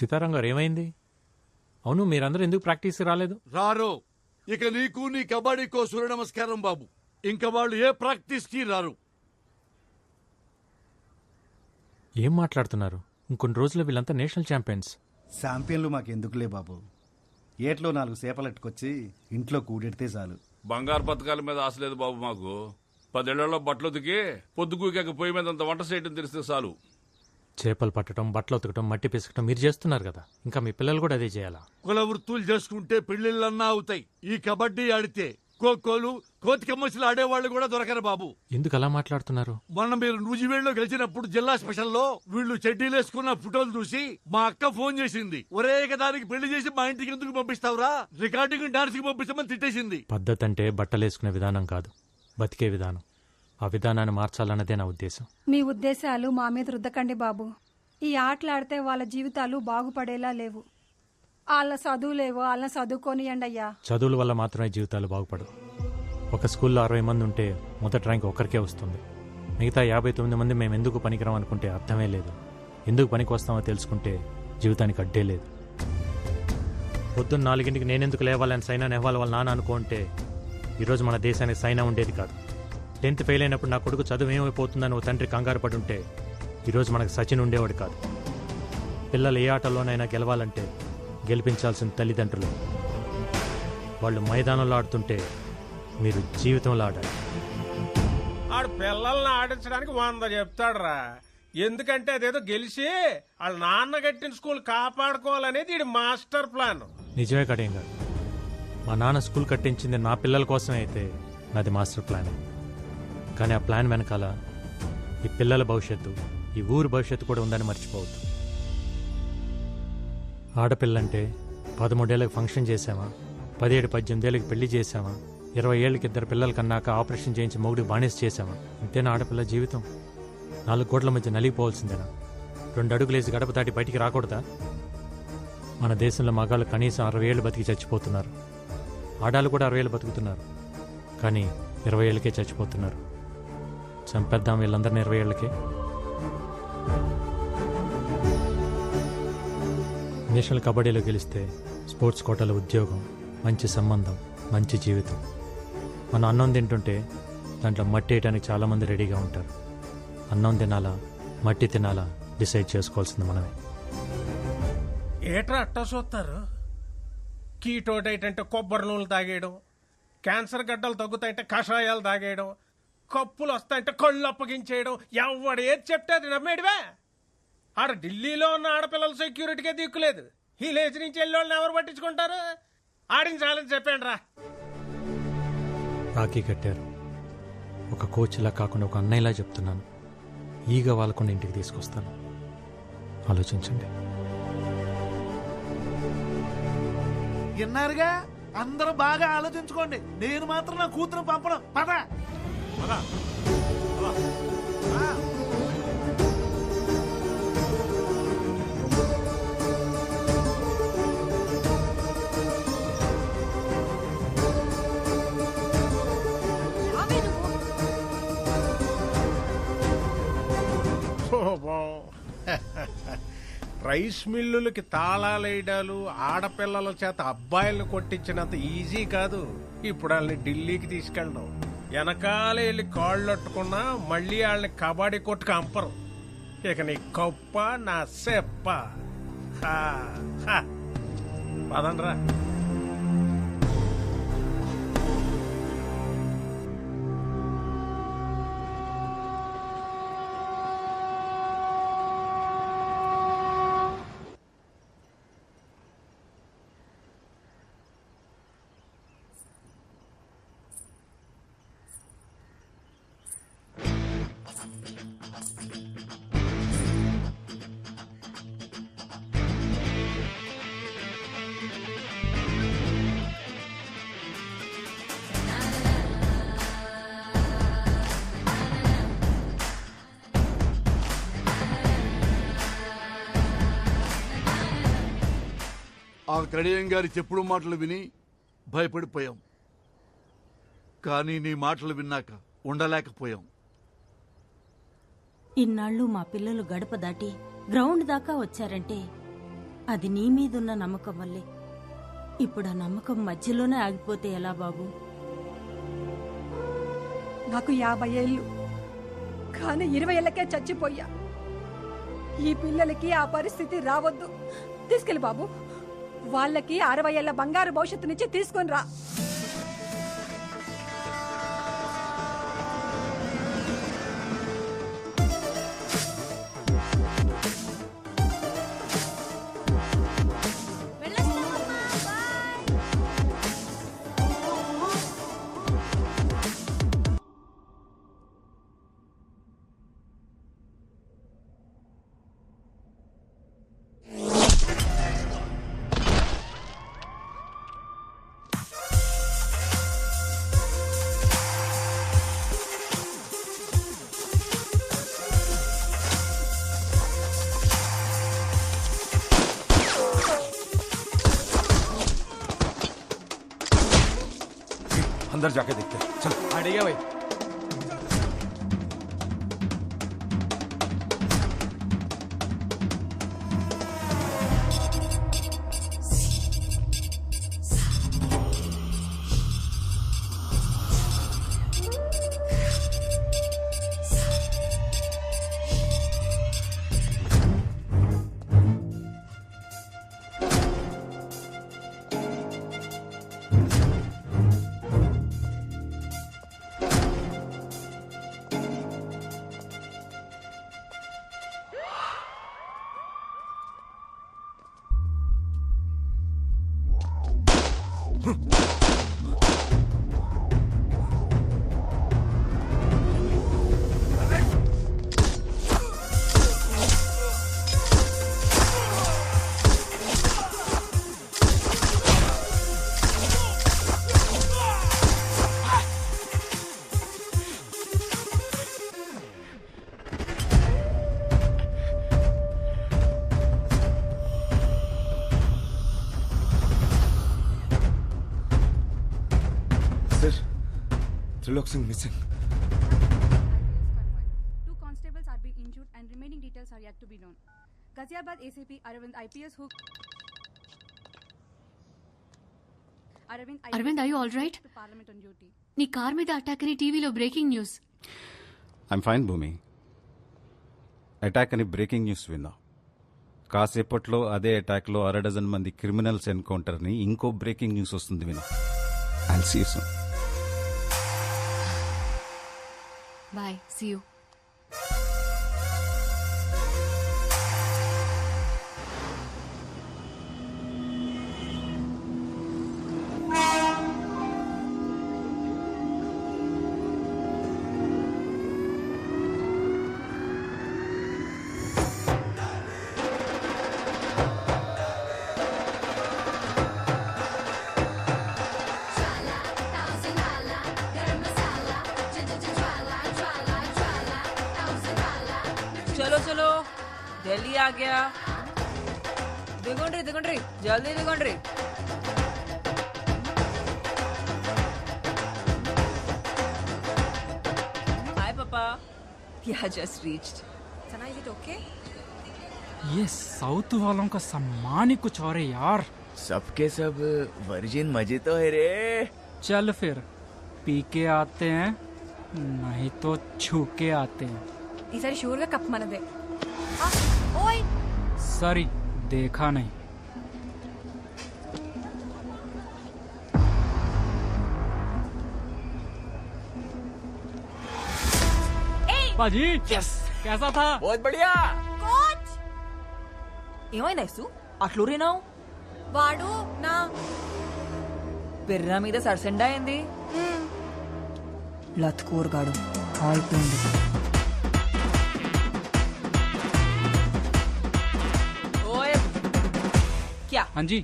సీతారాం గారు ఏమైంది? అవును, మీరందరూ ఎందుకు ప్రాక్టీస్కి రాలేదు? రారు. ఇక నీకు నీ కబడ్డీకో సూర్య నమస్కారం బాబు. ఇంకా వాళ్ళు ఏ ప్రాక్టీస్కి రారు. ఏం మాట్లాడుతున్నారు? ఇంకొన్ని రోజుల్లో వీళ్ళంతా నేషనల్ ఛాంపియన్స్. ఛాంపియన్లు మాకెందుకులే బాబు. ఏట్లో 4 సేపలెట్టుకొచ్చి ఇంట్లో కూడెడితే చాలు. బంగారు పథకాల మీద ఆశ లేదు బాబు మాకు. 10 ఏళ్లలో బట్టలు ఉతికి పొద్దుకూకాక పొయ్యి మీద అంత వంట చేయడం తెలిస్తే చాలు. చేపలు పట్టడం, బట్టలు ఉతకడం, మట్టి పిసకటం మీరు చేస్తున్నారు కదా, ఇంకా మీ పిల్లలు కూడా అదే చేయాలా? కుల వృత్తులు చేసుకుంటే పెళ్లిళ్ళన్నా అవుతాయి. ఈ కబడ్డీ ఆడితే ఖోఖోలు, కోతికమ్మసులు ఆడేవాళ్ళు కూడా దొరకరు బాబు. ఎందుకు అలా మాట్లాడుతున్నారు? మొన్న మీరు నూజివేడులో గెలిచినప్పుడు జిల్లా స్పెషల్లో వీళ్ళు చెడ్డీలేసుకున్న ఫోటోలు చూసి మా అక్క ఫోన్ చేసింది. ఒరే దానికి పెళ్లి చేసి మా ఇంటికి ఎందుకు పంపిస్తావురా, రికార్డింగ్ డాన్స్ కి పంపిస్తామని తిట్టేసింది. పద్ధతి అంటే బట్టలేసుకునే విధానం కాదు, బతికే విధానం. ఆ విధానాన్ని మార్చాలన్నదే నా ఉద్దేశం. మీ ఉద్దేశాలు మా మీద రుద్దకండి బాబు. ఈ ఆటలాడితే వాళ్ళ జీవితాలు బాగుపడేలా లేవు. వాళ్ళ చదువులేవో వాళ్ళని చదువుకోనియండి అయ్యా. చదువుల వల్ల మాత్రమే జీవితాలు బాగుపడవు. ఒక స్కూల్లో 60 మంది ఉంటే మొదటి ర్యాంక్ ఒకరికే వస్తుంది. మిగతా 59 మంది మేము ఎందుకు పనికిరాం అనుకుంటే అర్థమే లేదు. ఎందుకు పనికి వస్తామో తెలుసుకుంటే జీవితానికి అడ్డే లేదు. పొద్దున్న 4ంటికి నేనెందుకు లేవాలని సైనా నెహ్వాల్ వాళ్ళ నాన్న అనుకుంటే ఈరోజు మన దేశానికి సైనా ఉండేది కాదు. 10th ఫెయిల్ అయినప్పుడు నా కొడుకు చదువు ఏమైపోతుందని ఓ తండ్రి కంగారు పడి ఉంటే ఈరోజు మనకు సచిన్ ఉండేవాడు కాదు. పిల్లలు ఏ ఆటలోనైనా గెలవాలంటే గెలిపించాల్సిన తల్లిదండ్రులు. వాళ్ళు మైదానంలో ఆడుతుంటే మీరు జీవితంలో ఆడాలి. ఆడు పిల్లల్ని ఆడించడానికి 100 చెప్తాడురా. ఎందుకంటే అదేదో గెలిచి వాళ్ళ నాన్న కట్టిన స్కూల్ కాపాడుకోవాలనేది ఇది మాస్టర్ ప్లాన్. నిజమే కడేం గారు, మా నాన్న స్కూల్ కట్టించింది నా పిల్లల కోసమే అయితే నాది మాస్టర్ ప్లాన్. కానీ ఆ ప్లాన్ వెనకాల ఈ పిల్లల భవిష్యత్తు, ఈ ఊరు భవిష్యత్తు కూడా ఉందని మర్చిపోవద్దు. ఆడపిల్లంటే 13 ఏళ్ళకి ఫంక్షన్ చేసామా, 17-18 ఏళ్ళకి పెళ్లి చేసామా, 20 ఏళ్ళకి 2 పిల్లల కన్నాక ఆపరేషన్ చేయించి మొగుడికి బానిస చేసామా? ఇంతేనా ఆడపిల్ల జీవితం? 4 గోట్ల మధ్య నలిగిపోవాల్సిందేనా? 2 అడుగులేసి గడప దాటి బయటికి రాకూడదా? మన దేశంలో మగాళ్ళు కనీసం 60 ఏళ్ళు బతికి చచ్చిపోతున్నారు. ఆడాళ్ళు కూడా 60 ఏళ్ళు బతుకుతున్నారు. కానీ 20 ఏళ్ళకే చచ్చిపోతున్నారు. చంపేద్దాం వీళ్ళందరినీ 20 ఏళ్ళకే. నేషనల్ కబడ్డీలో గెలిస్తే స్పోర్ట్స్ కోటాలో ఉద్యోగం, మంచి సంబంధం, మంచి జీవితం. మనం అన్నం తింటుంటే దాంట్లో మట్టి వేయడానికి చాలామంది రెడీగా ఉంటారు. అన్నం తినాలా, మట్టి తినాలా డిసైడ్ చేసుకోవాల్సింది మనమే. ఏట్రా అట్టా చూస్తారు? కీటో డైట్ అంటే కొబ్బరి నూనెలు తాగేయడం, క్యాన్సర్ గడ్డలు తగ్గుతాయంటే కషాయాలు తాగేయడం, కప్పులు వస్తాయంటే కళ్ళు అప్పగించేయడం. ఎవడు ఏది చెప్తే అది నమ్మేడివే. ఆడ ఢిల్లీలో ఉన్న ఆడపిల్లల సెక్యూరిటీకే దిక్కులేదు. ఈ లేచి నుంచి వెళ్ళి ఎవరు పట్టించుకుంటారు? ఆడించాలని చెప్పండి రా. రాఖీ కట్టారు. ఒక కోచ్లా కాకుండా ఒక అన్నయ్యలా చెప్తున్నాను. ఈగ వాళ్ళకుండా ఇంటికి తీసుకొస్తాను. ఆలోచించండి. విన్నారుగా, అందరూ బాగా ఆలోచించుకోండి. నేను మాత్రం నా కూతురు పంపడం. పద రైస్ మిల్లులకి తాళాలేయడాలు, ఆడపిల్లల చేత అబ్బాయిలను కొట్టించినంత ఈజీ కాదు ఇప్పుడు వాళ్ళని ఢిల్లీకి తీసుకెళ్ళడం. వెనకాలే వెళ్ళి కాళ్ళొట్టుకున్నా మళ్ళీ వాళ్ళని కబడ్డీ కొట్టుకు అంపరు. ఇక నీ కప్ప నా సెప్ప. పదండ్రా. ఆ కడియం గారి చెప్పుడు మాటలు విని భయపడిపోయాం. కానీ నీ మాటలు విన్నాక ఉండలేకపోయాం. ఇన్నాళ్ళు మా పిల్లలు గడప దాటి గ్రౌండ్ దాకా వచ్చారంటే అది నీ మీదున్న నమ్మకం వల్లే. ఇప్పుడు ఆ నమ్మకం మధ్యలోనే ఆగిపోతే ఎలా బాబు? నాకు 50 ఏళ్ళు, కానీ 20 ఏళ్ళకే చచ్చిపోయా. ఈ పిల్లలకి ఆ పరిస్థితి రావద్దు. తీసుకెళ్ళి బాబు, వాళ్ళకి 60 ఏళ్ల బంగారు భవిష్యత్తునిచ్చి తీసుకొని రా. अंदर जाके देखते हैं। चल అడిగా भाई। Trilok Singh missing. Two constables are being injured and remaining details are yet to be known. Ghaziabad ACP Arvind IPS who Arvind, are you all right? to Parliament on duty. నీ కార్ మీద అటాక్ అని టీవీలో బ్రేకింగ్ న్యూస్. ఐమ్ ఫైన్ భూమి. Attack అని breaking news విన్నా. కాసేపట్లో అదే అటాక్లో 60 మంది క్రిమినల్స్ ఎన్కౌంటర్ని ఇంకో బ్రేకింగ్ న్యూస్ వస్తుంది వినా. I'll see you soon. Bye, see you. चलो चलो दिल्ली आ गया। दिगोंड्री जल्दी दिगोंड्री। हाय पापा, yeah just reached. Sana, is it okay? ये साउथ वालों का सम्मान ही कुछ और है यार। सबके सब वर्जिन मजे तो है रे। चल फिर पी के आते हैं, नहीं तो छू के आते हैं। ఈసారి షూర్ గా కప్ మనదే. ఓయ్ सॉरी, देखा नहीं। पाजी, यस, कैसा था? बहुत बढ़िया। కోచ్ ఏమైంది ఐసు? అట్లూరినావు? వాడు నా పిర్ర మీద సరసెండా అయింది. లత్కూర్గాడు అయిపోయింది. ओए क्या हाँ जी,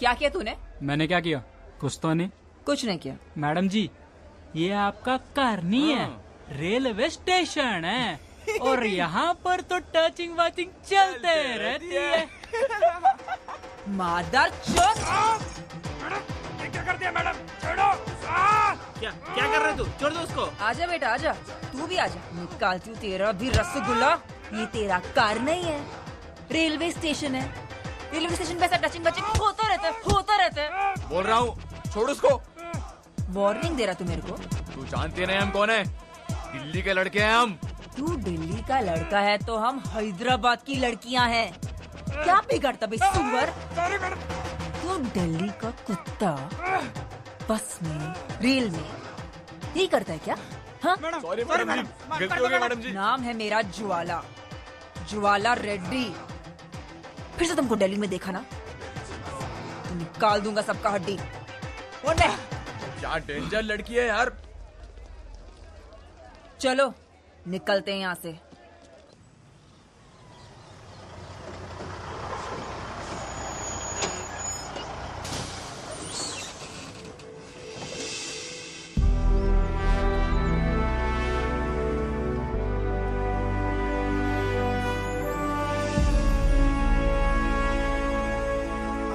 क्या किया तूने? मैंने क्या किया? कुछ तो नहीं। कुछ नहीं किया। मैडम जी, ये आपका घर नहीं है, रेलवे स्टेशन है और यहाँ पर तो टचिंग वाचिंग चलते रहती है। मादर चोद! क्या कर दिया मैडम? छोड़ो। क्या कर रहे तू? छोड़ दो उसको। आजा बेटा आजा, तू भी आजा। निकालती हूँ तेरा भी रसगुल्ला। ये तेरा कार नहीं है, रेलवे स्टेशन है। रेलवे स्टेशन पे ऐसा टचिंग बचिंग होता रहता है। बोल रहा हूँ, छोड़ उसको। वार्निंग दे रहा तू मेरे को? तू जानती नहीं हम कौन है? दिल्ली के लड़के हैं हम। तू दिल्ली का लड़का है तो हम हैदराबाद की लड़कियां हैं। क्या बिगड़ता बे सुअर? तू दिल्ली का कुत्ता बस में रेल में यही करता है क्या? हाँ? सॉरी मैडम जी, गलती हो गई मैडम जी। नाम है मेरा ज्वाला, ज्वाला रेड्डी। फिर से तुमको दिल्ली में देखा ना तो निकाल दूंगा सबका हड्डी। क्या डेंजर लड़की है यार। चलो निकलते हैं यहाँ से।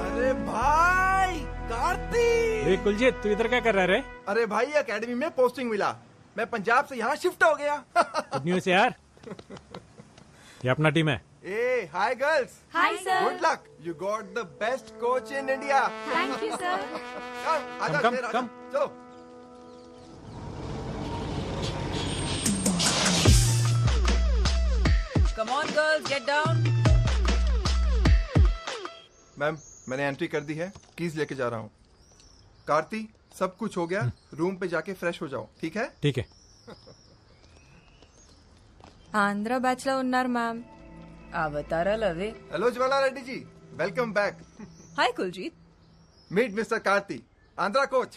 अरे भाई कार्तिक! कुलजीत तू इधर क्या कर रहा है रे? अरे भाई एकेडमी में पोस्टिंग मिला, मैं पंजाब से यहाँ शिफ्ट हो गया। गुड न्यूज़ यार। ये अपना टीम है। ए hi girls. Hi, sir. Good luck, you got the best coach in India. Thank you, sir. आजा Come, शेर, आजा। come. चलो। Come on girls, get down. Ma'am मैंने एंट्री कर दी है, कीज लेके जा रहा हूँ। कार्ती सब कुछ हो गया, रूम पे जाके फ्रेश हो जाओ, ठीक है? ठीक है। ఆంధ్ర బ్యాచ్ లో ఉన్నారు మ్యామ్. అవతారా లవే. Hello Jwala Reddy ji, welcome back. Hi Kuljeet. Meet mister Karthi, Andhra coach.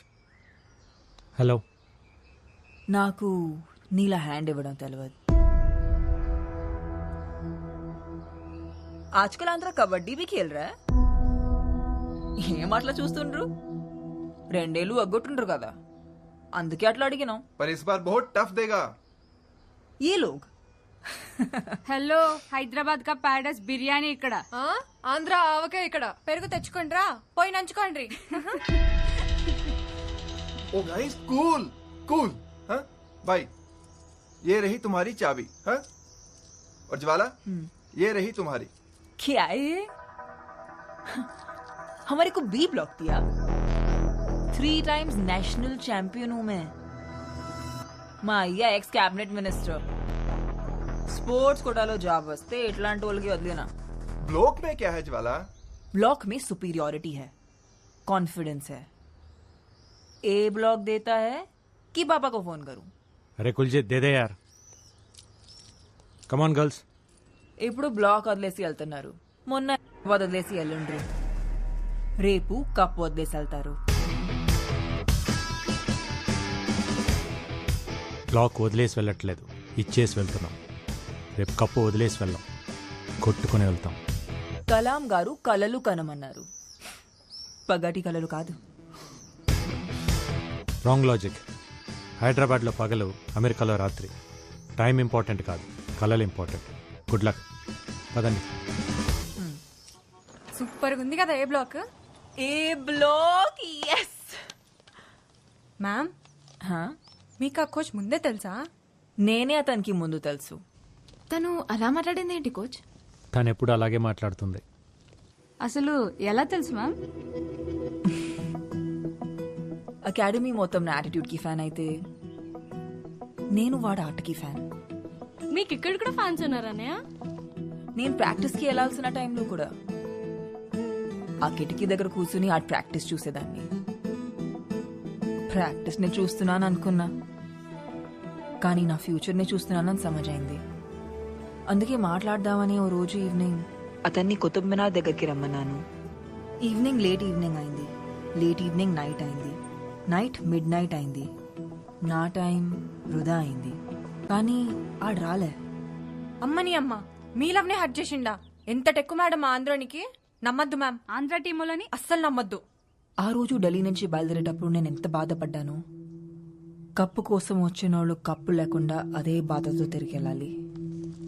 Hello. నాకు నీలా హ్యాండ్ ఇవ్వడం తెలియదు. आजकल आंध्रा कबड्डी भी खेल रहा है. ఏం అట్లా చూస్తుండ్రు? రెండేళ్ళు అగ్గొట్టుండ్రు కదా, అందుకే అట్లా అడిగినాం. पर इस बार बहुत टफ देगा ये लोग. హలో, హైదరాబాద్ కా ప్యారడైస్ బిర్యానీ ఇక్కడ. ఆంధ్ర ఆవకాయ ఇక్కడ. పెరుగు తెచ్చుకోండి రా, పోయి నంచుకోండి. ओ गाइस कूल कूल। हाँ भाई, ये रही तुम्हारी चाबी। हाँ, और ज्वाला ये रही तुम्हारी। क्या है? हमारे को बी ब्लॉक दिया। 3 टाइम्स नेशनल चैंपियन हूं मैं. మా అయ్య ఎక్స్ క్యాబినెట్ మినిస్టర్. స్పోర్ట్స్ కోటాలో జాబ్ వస్తే ఇట్లాంటి వాళ్ళకి వదిలేనా. ब्लॉक में क्या है ज्वाला? ब्लॉक में सुपीरियोरिटी है, कॉन्फिडेंस है. ए ब्लॉक देता है कि पापा को फोन करूं? अरे कुलजीत दे दे यार। Come on girls. ఇప్పుడు బ్లాక్ వదిలేసి వెళ్తున్నారు, మొన్న వదిలేసి వెళ్ళండ్రు, రేపు కప్ వదిలేసి వెళ్తారు. బ్లాక్ వదిలేసి వెళ్ళట్లేదు, ఇచ్చేసి వెళ్తున్నాం. రేపు కప్పు వదిలేసి వెళ్ళాం, కొట్టుకుని వెళ్తాం. కలాం గారు కలలు కనమన్నారు, పగటి కలలు కాదు. Wrong logic. హైదరాబాద్లో పగలు, అమెరికాలో రాత్రి. టైం ఇంపార్టెంట్ కాదు, కలలు ఇంపార్టెంట్. గుడ్ లక్, పదండి. సూపర్ ఉంది కదా ఏ బ్లాక్. ఏ బ్లాక్, yes. మ్యామ్ మీకు ఆ కోచ్ ముందే తెలుసా? నేనే అతనికి ముందు తెలుసు. తను అలా మాట్లాడింది ఏంటి కోచ్? తను ఎప్పుడు అలాగే మాట్లాడుతుంది. అసలు ఎలా తెలుసు మ్యామ్? అకాడమీ మొత్తం నా యాటిట్యూడ్ కి ఫ్యాన్ అయితే నేను వాడు ఆటకి ఫ్యాన్. మీకు ఇక్కడ కూడా ఫ్యాన్స్ ఉన్నారన్నయ్య? నేను ప్రాక్టీస్ కి వెళ్లాల్సిన టైంలో కూడా ఆ కిటికీ దగ్గర కూర్చుని ఆ ప్రాక్టీస్ చూసేదాన్ని. ప్రాక్టీస్ ని చూస్తున్నాను అనుకున్నా, కానీ నా ఫ్యూచర్ ని చూస్తున్నానని సమజైంది. అందుకే మాట్లాడదామని ఓ రోజు ఈవినింగ్ అతన్ని కుతుబ్ మినార్ దగ్గరికి రమ్మన్నాను. ఈవినింగ్ లేట్ ఈవినింగ్ అయింది, లేట్ ఈవినింగ్ నైట్ అయింది, నైట్ మిడ్ నైట్ అయింది. నా టైం వృధా అయింది, కానీ ఆడు రాలే. అమ్మని అమ్మ మీ లవ్నే హర్ట్ చేసిండా? ఎంత టెక్కు మేడం ఆంధ్రానికి. నమ్మద్దు మ్యామ్, ఆంధ్ర టీములని అస్సలు నమ్మద్దు. ఆ రోజు ఢిల్లీ నుంచి బయలుదేరేటప్పుడు నేను ఎంత బాధపడ్డాను. కప్పు కోసం వచ్చిన వాళ్ళు కప్పు లేకుండా అదే బాధతో తిరిగి వెళ్ళాలి.